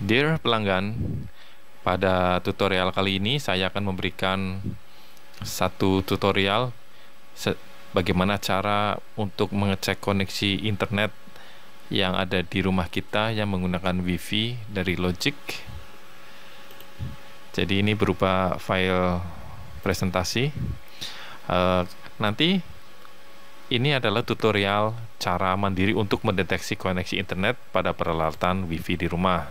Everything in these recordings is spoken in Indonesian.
Dear pelanggan, pada tutorial kali ini saya akan memberikan satu tutorial bagaimana cara untuk mengecek koneksi internet yang ada di rumah kita yang menggunakan WiFi dari Logic. Jadi ini berupa file presentasi. Nanti ini adalah tutorial cara mandiri untuk mendeteksi koneksi internet pada peralatan WiFi di rumah.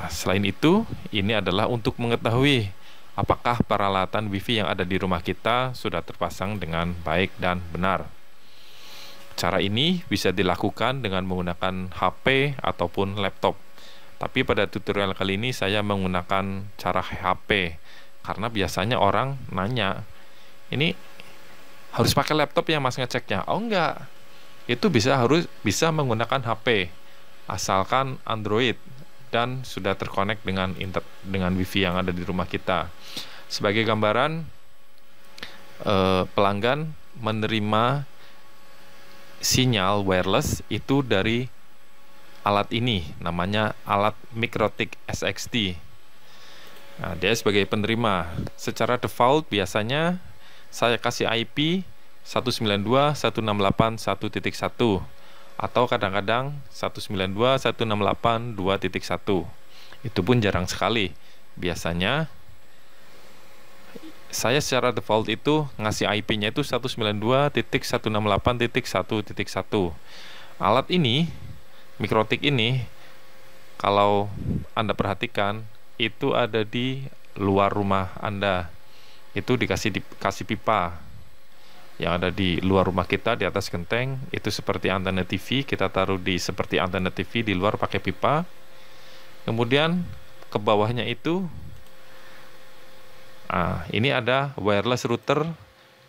Selain itu, ini adalah untuk mengetahui apakah peralatan WiFi yang ada di rumah kita sudah terpasang dengan baik dan benar. Cara ini bisa dilakukan dengan menggunakan HP ataupun laptop. Tapi pada tutorial kali ini saya menggunakan cara HP karena biasanya orang nanya, ini harus pakai laptop ya Mas ngeceknya? Oh enggak, itu harus bisa menggunakan HP asalkan Android dan sudah terkonek dengan WiFi yang ada di rumah kita. Sebagai gambaran, pelanggan menerima sinyal wireless itu dari alat ini, namanya alat Mikrotik SXT. Nah, dia sebagai penerima. Secara default biasanya saya kasih IP 192.168.1.1 atau kadang-kadang 192.168.2.1. Itu pun jarang sekali. Biasanya saya secara default itu ngasih IP-nya itu 192.168.1.1. Alat ini, Mikrotik ini, kalau Anda perhatikan, itu ada di luar rumah Anda. Itu dikasih pipa yang ada di luar rumah kita, di atas genteng. Itu seperti antena TV, kita taruh seperti antena TV di luar pakai pipa. Kemudian ke bawahnya itu ini ada wireless router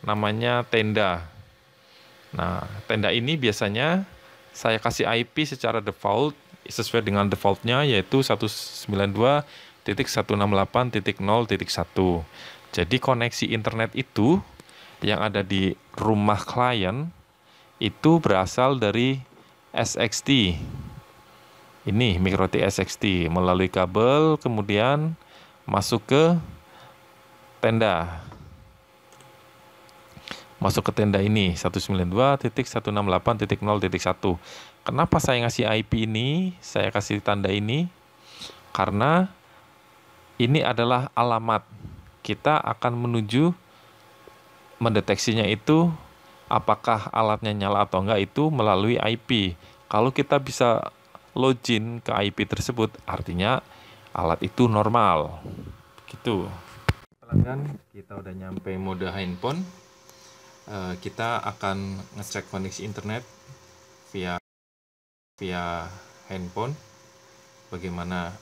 namanya tenda. Nah, tenda ini biasanya saya kasih IP secara default sesuai dengan defaultnya, yaitu 192.168.0.1. Jadi koneksi internet itu yang ada di rumah klien itu berasal dari SXT. Ini Mikrotik SXT melalui kabel kemudian masuk ke tenda. Masuk ke tenda ini 192.168.0.1. Kenapa saya ngasih IP ini? Saya kasih tanda ini karena ini adalah alamat. Kita akan menuju mendeteksinya itu apakah alatnya nyala atau enggak itu melalui IP. Kalau kita bisa login ke IP tersebut, artinya alat itu normal. Gitu. Pelanggan, kita udah nyampe mode handphone. Kita akan ngecek koneksi internet via handphone. Bagaimana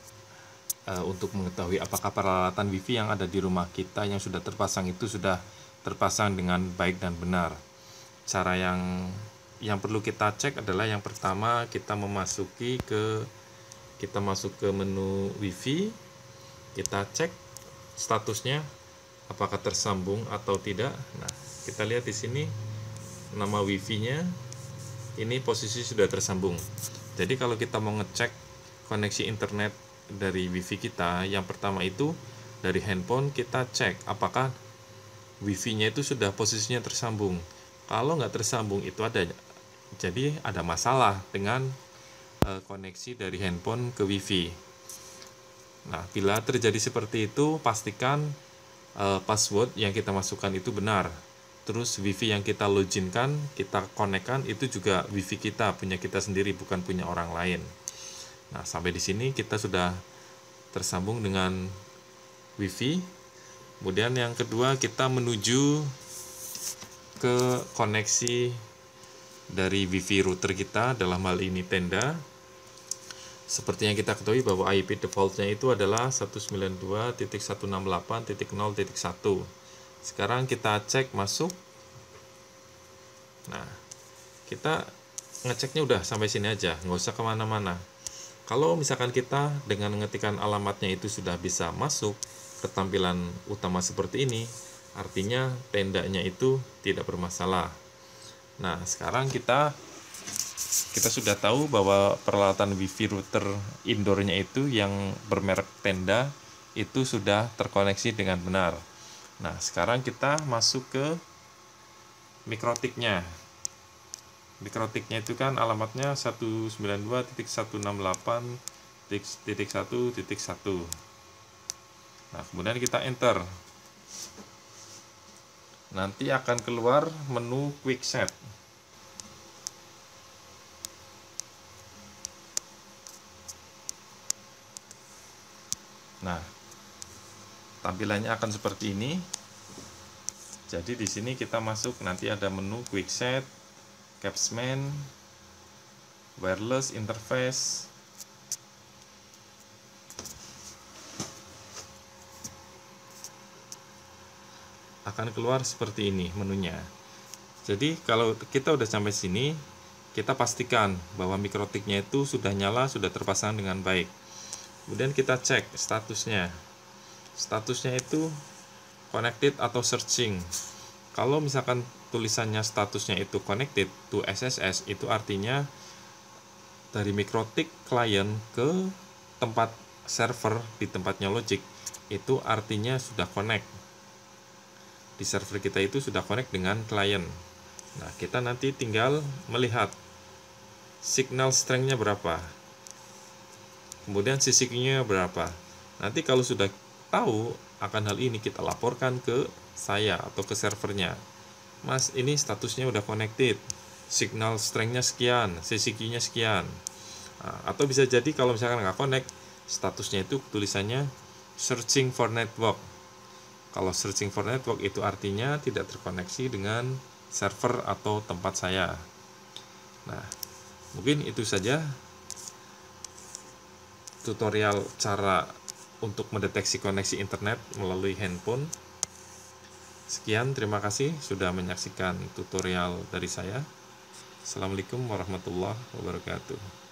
untuk mengetahui apakah peralatan WiFi yang ada di rumah kita yang sudah terpasang itu sudah terpasang dengan baik dan benar. Cara yang perlu kita cek adalah yang pertama kita masuk ke menu WiFi, kita cek statusnya apakah tersambung atau tidak. Nah, kita lihat di sini nama WiFi-nya ini posisi sudah tersambung. Jadi kalau kita mau ngecek koneksi internet dari WiFi kita, yang pertama itu dari handphone kita cek apakah WiFi-nya itu sudah posisinya tersambung. Kalau nggak tersambung itu jadi ada masalah dengan koneksi dari handphone ke WiFi. Nah, bila terjadi seperti itu, pastikan password yang kita masukkan itu benar. Terus WiFi yang kita loginkan, kita konekkan itu juga WiFi kita, punya kita sendiri, bukan punya orang lain. Nah, sampai di sini kita sudah tersambung dengan WiFi. Kemudian yang kedua kita menuju ke koneksi dari WiFi router kita, dalam hal ini tenda. Seperti yang kita ketahui bahwa IP defaultnya itu adalah 192.168.0.1. Sekarang kita cek masuk. Nah, kita ngeceknya udah sampai sini aja, nggak usah kemana-mana. Kalau misalkan kita dengan mengetikkan alamatnya itu sudah bisa masuk ke tampilan utama seperti ini, artinya tendanya itu tidak bermasalah. Nah, sekarang kita kita sudah tahu bahwa peralatan WiFi router indoornya itu yang bermerek Tenda itu sudah terkoneksi dengan benar. Nah, sekarang kita masuk ke mikrotiknya. Mikrotiknya itu kan alamatnya 192.168.1.1. Nah, kemudian kita enter. Nanti akan keluar menu quick set. Nah, tampilannya akan seperti ini. Jadi di sini kita masuk, nanti ada menu quick set, capsman, wireless interface. Akan keluar seperti ini menunya. Jadi kalau kita udah sampai sini, kita pastikan bahwa mikrotiknya itu sudah nyala, sudah terpasang dengan baik. Kemudian kita cek statusnya. Statusnya itu connected atau searching. Kalau misalkan tulisannya statusnya itu connected to SSH, itu artinya dari mikrotik client ke tempat server di tempatnya Logic, itu artinya sudah connect. Di server kita itu sudah connect dengan klien. Nah, kita nanti tinggal melihat signal strength-nya berapa, kemudian CCQ-nya berapa. Nanti kalau sudah tahu akan hal ini, kita laporkan ke saya atau ke servernya. Mas, ini statusnya udah connected, signal strength-nya sekian, CCQ-nya sekian. Nah, atau bisa jadi kalau misalkan nggak connect, statusnya itu tulisannya searching for network. Kalau searching for network itu artinya tidak terkoneksi dengan server atau tempat saya. Nah, mungkin itu saja tutorial cara untuk mendeteksi koneksi internet melalui handphone. Sekian, terima kasih sudah menyaksikan tutorial dari saya. Assalamualaikum warahmatullahi wabarakatuh.